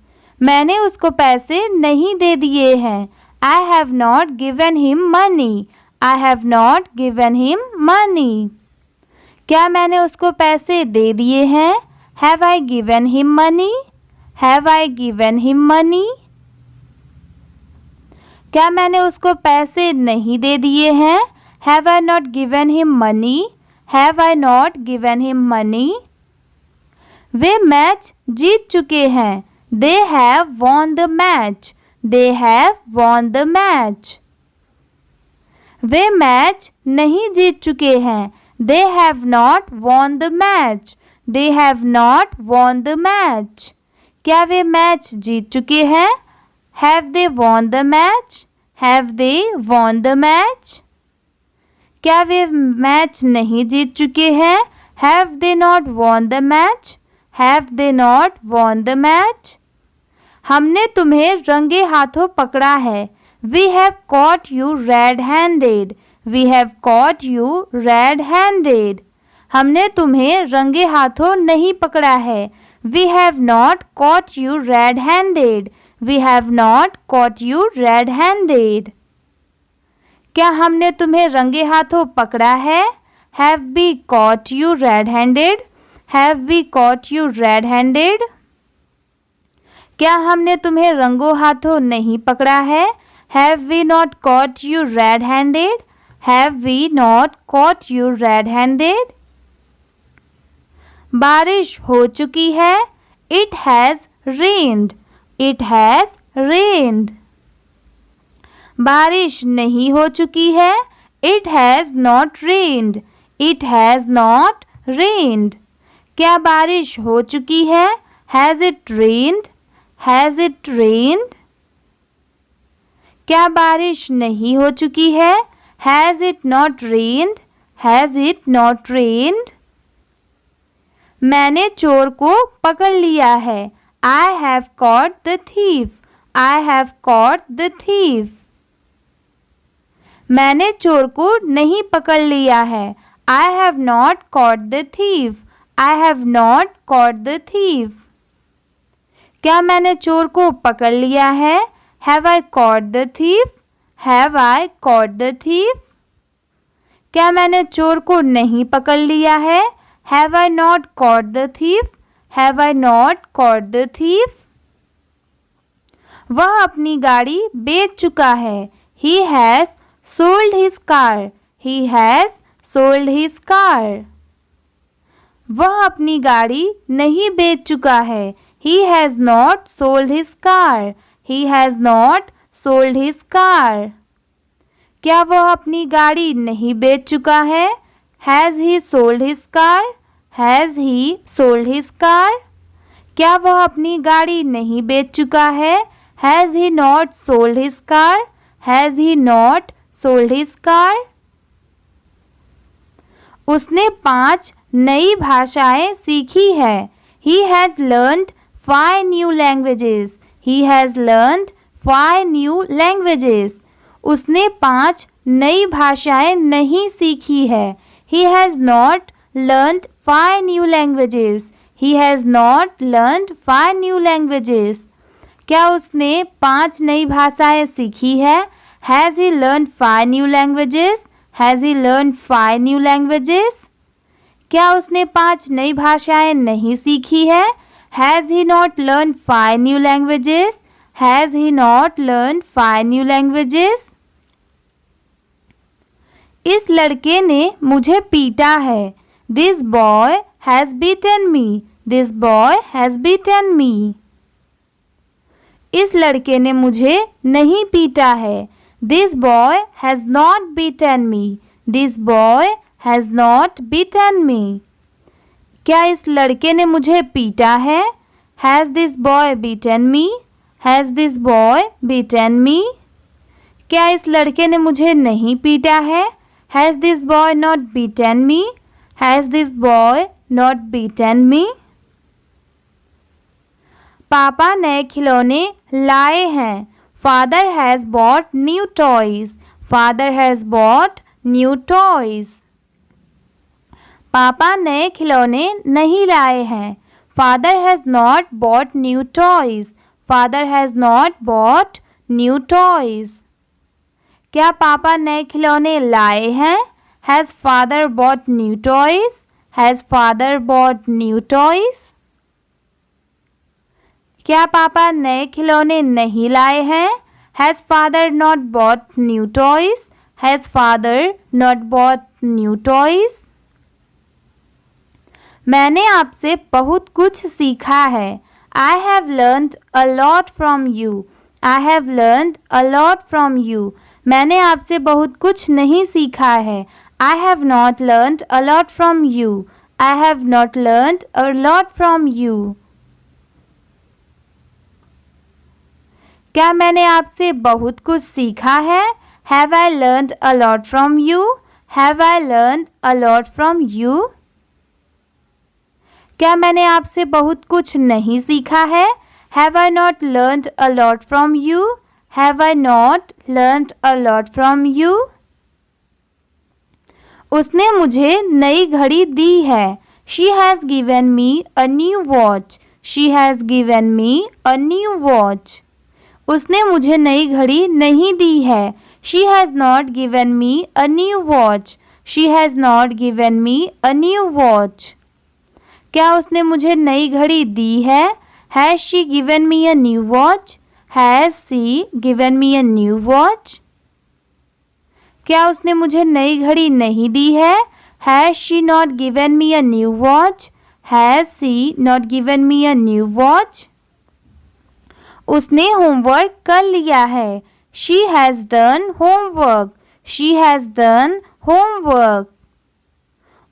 मैंने उसको पैसे नहीं दे दिए हैं. I have not given him money. I have not given him money. क्या मैंने उसको पैसे दे दिए हैं? Have I given him money? Have I given him money? क्या मैंने उसको पैसे नहीं दे दिए हैं? Have I not given him money? Have I not given him money? वे मैच जीत चुके हैं. They have won the match. They have won the match. Way match नहीं जीत चुके हैं. They have not won the match. They have not won the match. क्या वे match जीत चुके हैं? Have they won the match? Have they won the match? क्या way match नहीं जीत चुके हैं? Have they not won the match? Have they not won the match? हमने तुम्हें रंगे हाथों पकड़ा है. We have caught you red-handed. We have caught you red-handed. हमने तुम्हें रंगे हाथों नहीं पकड़ा है. We have not caught you red-handed. We have not caught you red-handed. क्या हमने तुम्हें रंगे हाथों पकड़ा है? Have we caught you red-handed? Have we caught you red-handed? क्या हमने तुम्हें रंगों हाथों नहीं पकड़ा है? Have we not caught you red-handed? Have we not caught you red-handed? बारिश हो चुकी है. It has rained. It has rained. बारिश नहीं हो चुकी है. It has not rained. It has not rained. क्या बारिश हो चुकी है? Has it rained? Has it rained? क्या बारिश नहीं हो चुकी है? Has it not rained? Has it not rained? मैंने चोर को पकड़ लिया है. I have caught the thief. I have caught the thief. मैंने चोर को नहीं पकड़ लिया है. I have not caught the thief. I have not caught the thief. क्या मैंने चोर को पकड़ लिया है? Have I caught the thief? Have I caught the thief? क्या मैंने चोर को नहीं पकड़ लिया है? Have I not caught the thief? Have I not caught the thief? वह अपनी गाड़ी बेच चुका है. He has sold his car. He has sold his car. वह अपनी गाड़ी नहीं बेच चुका है. He has not sold his car. He has not sold his car. क्या वह अपनी गाड़ी नहीं बेच चुका है? Has he sold his car? Has he sold his car? क्या वह अपनी गाड़ी नहीं बेच चुका है? Has he not sold his car? Has he not sold his car? उसने 5 नई भाषाएं सीखी है। He has learned 5 new languages. He has learned 5 new languages. उसने 5 नई भाषाएं नहीं सीखी है। He has not learned 5 new languages. He has not learned 5 new languages. क्या उसने 5 नई भाषाएं सीखी है? Has he learned 5 new languages? Has he learned 5 new languages? क्या उसने 5 नई भाषाएं नहीं सीखी है? Has he not learned 5 new languages? Has he not learned 5 new languages? इस लड़के ने मुझे पीटा है। This boy has beaten me. This boy has beaten me. इस लड़के ने मुझे नहीं पीटा है। This boy has not beaten me. This boy has not beaten me. क्या इस लड़के ने मुझे पीटा है? Has this boy beaten me? Has this boy beaten me? क्या इस लड़के ने मुझे नहीं पीटा है? Has this boy not beaten me? Has this boy not beaten me? पापा नए खिलौने लाए हैं। Father has bought new toys. Father has bought new toys. पापा नए खिलौने नहीं लाए हैं। Father has not bought new toys. Father has not bought new toys. क्या पापा नए खिलौने लाए हैं? Has father bought new toys? Has father bought new toys? क्या पापा नए खिलौने नहीं लाए हैं? Has father not bought new toys? Has father not bought new toys? मैंने आपसे बहुत कुछ सीखा है। I have learned a lot from you. I have learned a lot from you. मैंने आपसे बहुत कुछ नहीं सीखा है। I have not learned a lot from you. I have not learned a lot from you. क्या मैंने आपसे बहुत कुछ सीखा है? Have I learned a lot from you? Have I learned a lot from you? क्या मैंने आपसे बहुत कुछ नहीं सीखा है? Have I not learned a lot from you? Have I not learned a lot from you? उसने मुझे नई घड़ी दी है। She has given me a new watch. She has given me a new watch. उसने मुझे नई घड़ी नहीं दी है। She has not given me a new watch. She has not given me a new watch. क्या उसने मुझे नई घड़ी दी है? Has she given me a new watch? Has she given me a new watch? क्या उसने मुझे नई घड़ी नहीं दी है? Has she not given me a new watch? Has she not given me a new watch? उसने होमवर्क कर लिया है। She has done homework. She has done homework.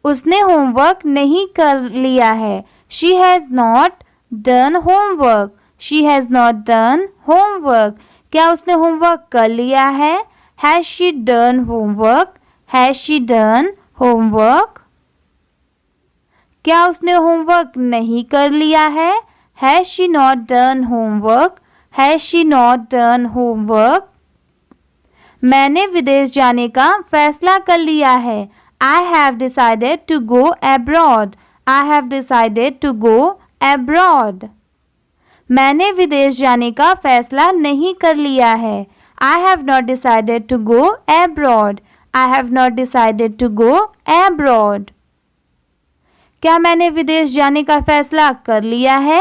उसने होमवर्क नहीं कर लिया है। She has not done homework. She has not done homework. क्या उसने होमवर्क कर लिया है? Has she done homework? Has she done homework? क्या उसने होमवर्क नहीं कर लिया है? Has she not done homework? Has she not done homework? मैंने विदेश जाने का फैसला कर लिया है। I have decided to go abroad. I have decided to go abroad. मैंने विदेश जाने का फैसला नहीं कर लिया है। I have not decided to go abroad. I have not decided to go abroad. क्या मैंने विदेश जाने का फैसला कर लिया है?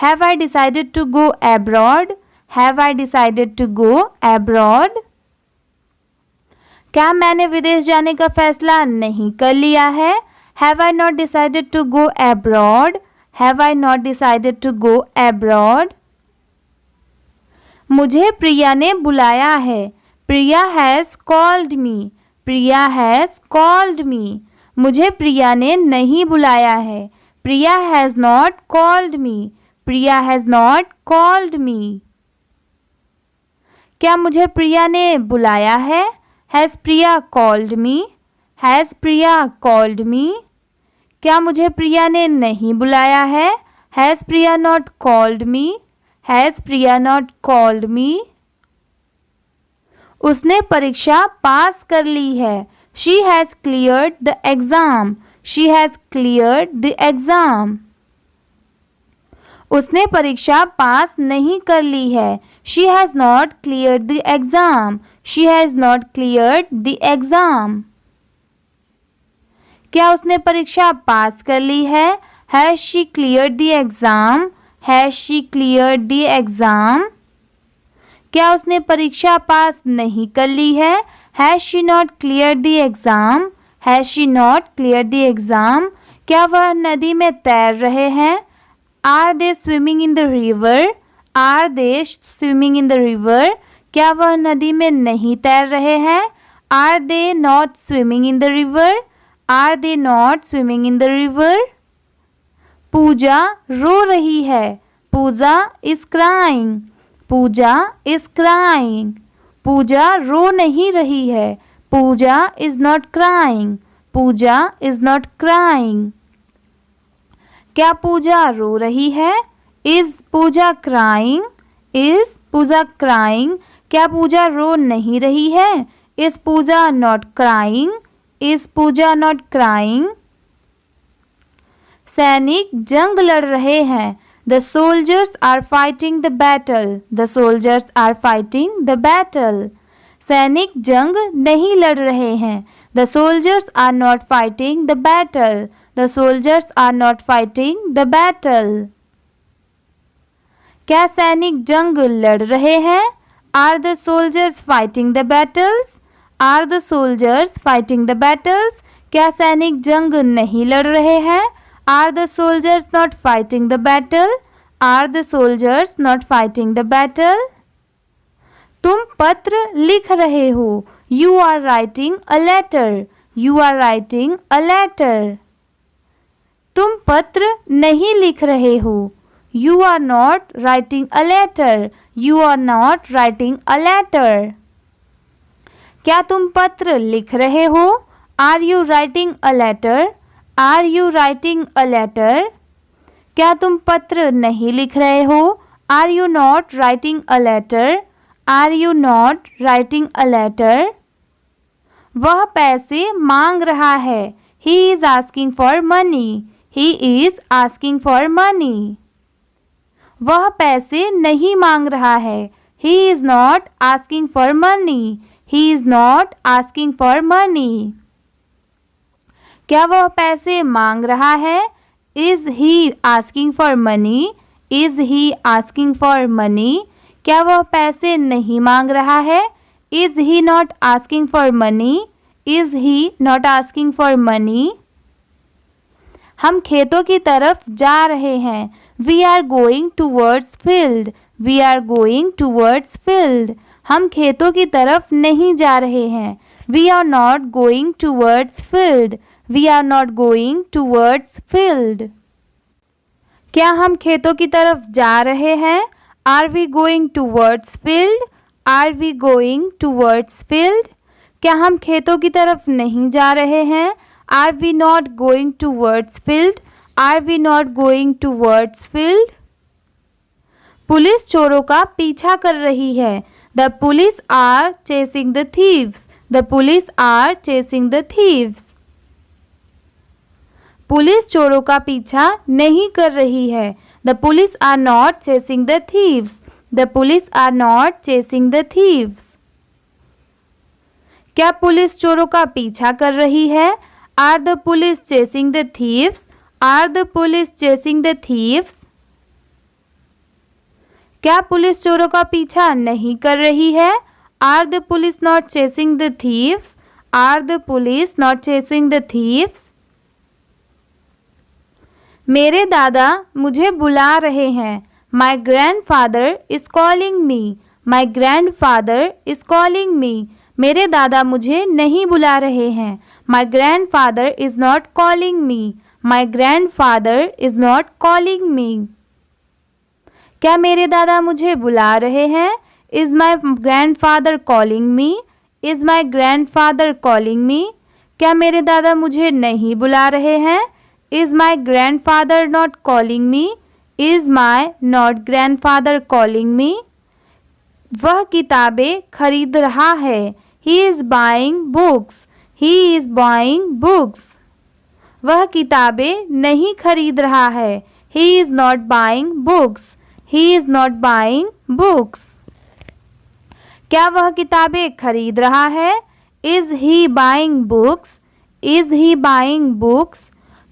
Have I decided to go abroad? Have I decided to go abroad? क्या मैंने विदेश जाने का फैसला नहीं कर लिया है? Have I not decided to go abroad? Have I not decided to go abroad? मुझे प्रिया ने बुलाया है। Priya has called me. Priya has called me. मुझे प्रिया ने नहीं बुलाया है। Priya has not called me. Priya has not called me. क्या मुझे प्रिया ने बुलाया है? Has Priya called me. Has Priya called me. क्या मुझे प्रिया ने नहीं बुलाया है? Has Priya not called me. Has Priya not called me. उसने परीक्षा पास कर ली है। She has cleared the exam. She has cleared the exam. उसने परीक्षा पास नहीं कर ली है। She has not cleared the exam. She has not cleared the exam. क्या उसने परीक्षा पास कर ली है? Has she cleared the exam. Has she cleared the exam. क्या उसने परीक्षा पास नहीं कर ली है? Has she not cleared the exam. Has she not cleared the exam. क्या वह नदी में तैर रहे हैं? Are they swimming in the river. Are they swimming in the river. क्या वह नदी में नहीं तैर रहे हैं? Are they not swimming in the river. Are they not swimming in the river. Puja रो रही है। Puja is crying. Puja is crying. Puja रो नहीं रही है। Puja is not crying. Puja is not crying. क्या पूजा रो रही है? Is Puja crying. Is Puja crying. क्या पूजा रो नहीं रही है? Is Puja not crying. Is Puja not crying. सैनिक जंग लड़ रहे हैं। The soldiers are fighting the battle. The soldiers are fighting the battle. सैनिक जंग नहीं लड़ रहे हैं। The soldiers are not fighting the battle. The soldiers are not fighting the battle. क्या सैनिक जंग लड़ रहे हैं? Are the soldiers fighting the battles? Are the soldiers fighting the battles? क्या सैनिक जंग नहीं लड़ रहे हैं? Are the soldiers not fighting the battle? Are the soldiers not fighting the battle? तुम पत्र लिख रहे हो। You are writing a letter. You are writing a letter. तुम पत्र नहीं लिख रहे हो। You are not writing a letter. You are not writing a letter. क्या तुम पत्र लिख रहे हो? Are you writing a letter? Are you writing a letter? क्या तुम पत्र नहीं लिख रहे हो? Are you not writing a letter? Are you not writing a letter? वह पैसे मांग रहा है। He is asking for money. He is asking for money. वह पैसे नहीं मांग रहा है। He is not asking for money. He is not asking for money. क्या वह पैसे मांग रहा है? Is he asking for money? Is he asking for money? क्या वह पैसे नहीं मांग रहा है? Is he not asking for money? Is he not asking for money? हम खेतों की तरफ जा रहे हैं। We are going towards field. We are going towards field. हम खेतों की तरफ नहीं जा रहे हैं। We are not going towards field. We are not going towards field. क्या हम खेतों की तरफ जा रहे हैं? Are we going towards field? Are we going towards field? क्या हम खेतों की तरफ नहीं जा रहे हैं? Are we not going towards field? Are we not going towards field? Police चोरों का पीछा कर रही है। The police are chasing the thieves. The police are chasing the thieves. Police चोरों का पीछा नहीं कर रही है। The police are not chasing the thieves. The police are not chasing the thieves. क्या पुलिस चोरों का पीछा कर रही है? Are the police chasing the thieves? Are the police chasing the thieves? क्या पुलिस चोरों का पीछा नहीं कर रही है? Are the police not chasing the thieves? Are the police not chasing the thieves? मेरे दादा मुझे बुला रहे हैं। My grandfather is calling me. My grandfather is calling me. मेरे दादा मुझे नहीं बुला रहे हैं। My grandfather is not calling me. My grandfather is not calling me. क्या मेरे दादा मुझे बुला रहे हैं? Is my grandfather calling me? Is my grandfather calling me? क्या मेरे दादा मुझे नहीं बुला रहे हैं? Is my grandfather not calling me? Is my not grandfather calling me? वह किताबें खरीद रहा है. He is buying books. He is buying books. वह किताबें नहीं खरीद रहा है. He is not buying books. He is not buying books. क्या वह किताबें खरीद रहा है? Is he buying books? Is he buying books?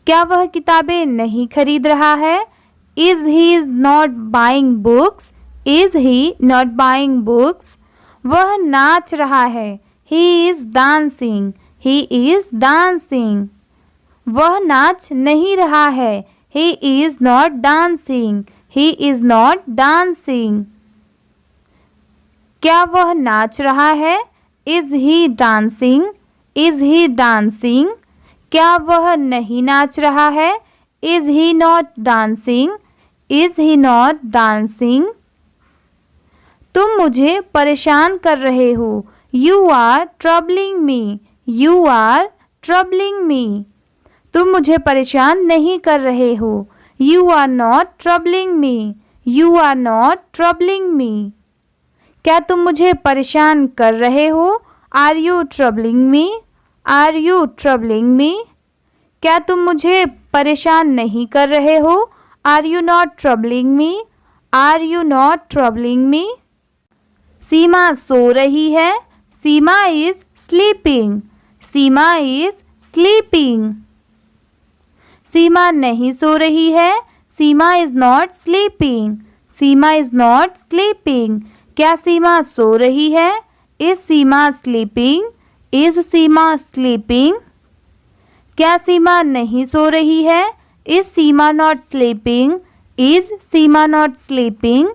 क्या वह किताबें नहीं खरीद रहा है? Is he not buying books? Is he not buying books? वह नाच रहा है. He is dancing. He is dancing. वह नाच नहीं रहा है. He is not dancing. He is not dancing. क्या वह नाच रहा है? Is he dancing? Is he dancing? क्या वह नहीं नाच रहा है? Is he not dancing? Is he not dancing? तुम मुझे परेशान कर रहे हो. You are troubling me. You are troubling me. तुम मुझे परेशान नहीं कर रहे हो. You are not troubling me. You are not troubling me. क्या तुम मुझे परेशान कर रहे हो? Are you troubling me? Are you troubling me? क्या तुम मुझे परेशान नहीं कर रहे हो? Are you not troubling me? Are you not troubling me? सीमा सो रही है. सीमा is sleeping. Seema is sleeping. सीमा नहीं सो रही है. सीमा is not sleeping. Seema is not sleeping. क्या सीमा सो रही है? Is Seema sleeping? Is Seema sleeping? क्या सीमा नहीं सो रही है? Is Seema not sleeping? Is Seema not sleeping?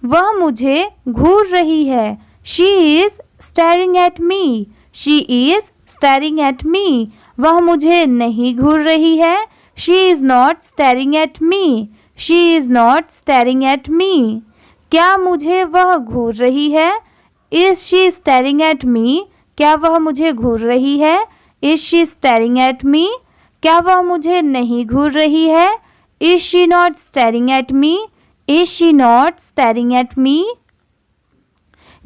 वह मुझे घूर रही है. She is staring at me. She is staring at me. वह मुझे नहीं घूर रही है. She is not staring at me. She is not staring at me. क्या मुझे वह घूर रही है? Is she staring at me? क्या वह मुझे घूर रही है? Is she staring at me? क्या वह मुझे नहीं घूर रही है? Is she not staring at me? Is she not staring at me?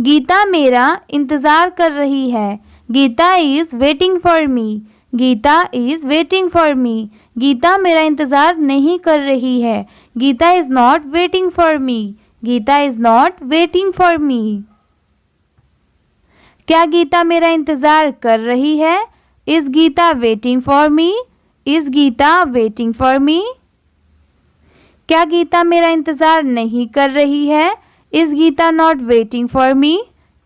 Gita मेरा इंतज़ार कर रही है. Gita is waiting for me. Gita is waiting for me. Gita मेरा इंतज़ार नहीं कर रही है. Gita is not waiting for me. Gita is not waiting for me. क्या गीता मेरा इंतज़ार कर रही है? Is Gita waiting for me? Is Gita waiting for me? क्या गीता मेरा इंतज़ार नहीं कर रही है? Is Gita not waiting for me?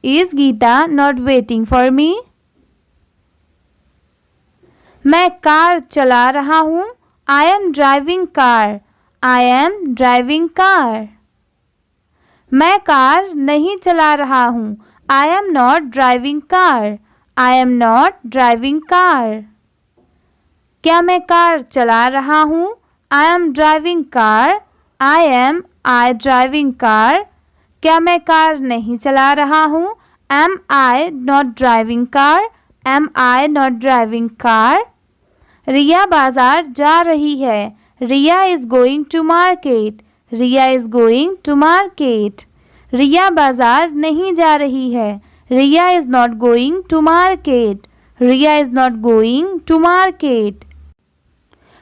Is Gita not waiting for me? मैं कार चला रहा हूँ. I am driving car. I am driving car. मैं कार नहीं चला रहा हूँ. I am not driving car. I am not driving car. क्या मैं कार चला रहा हूँ? I am driving car. I driving car. क्या मैं कार नहीं चला रहा हूँ? Am I not driving car? Am I not driving car? रिया बाजार जा रही है. रिया is going to market. Riya is going to market. रिया बाजार नहीं जा रही है. रिया is not going to market. Riya is not going to market.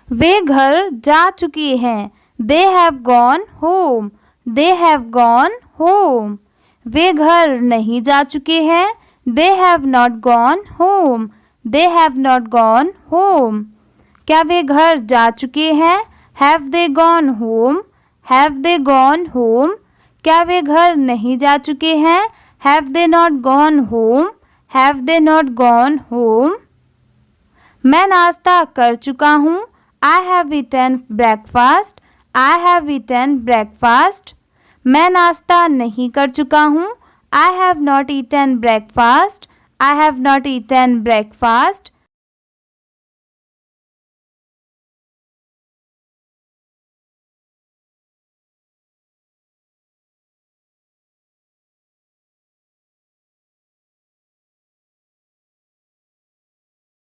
वे घर जा चुके हैं. They have gone home. They have gone home. वे घर नहीं जा चुके हैं. They have not gone home. They have not gone home. क्या वे घर जा चुके हैं? Have they gone home? Have they gone home? क्या वे घर नहीं जा चुके हैं? Have they not gone home? Have they not gone home? मैं नाश्ता कर चुका हूँ. I have eaten breakfast. I have eaten breakfast. मैं नाश्ता नहीं कर चुका हूँ. I have not eaten breakfast. I have not eaten breakfast.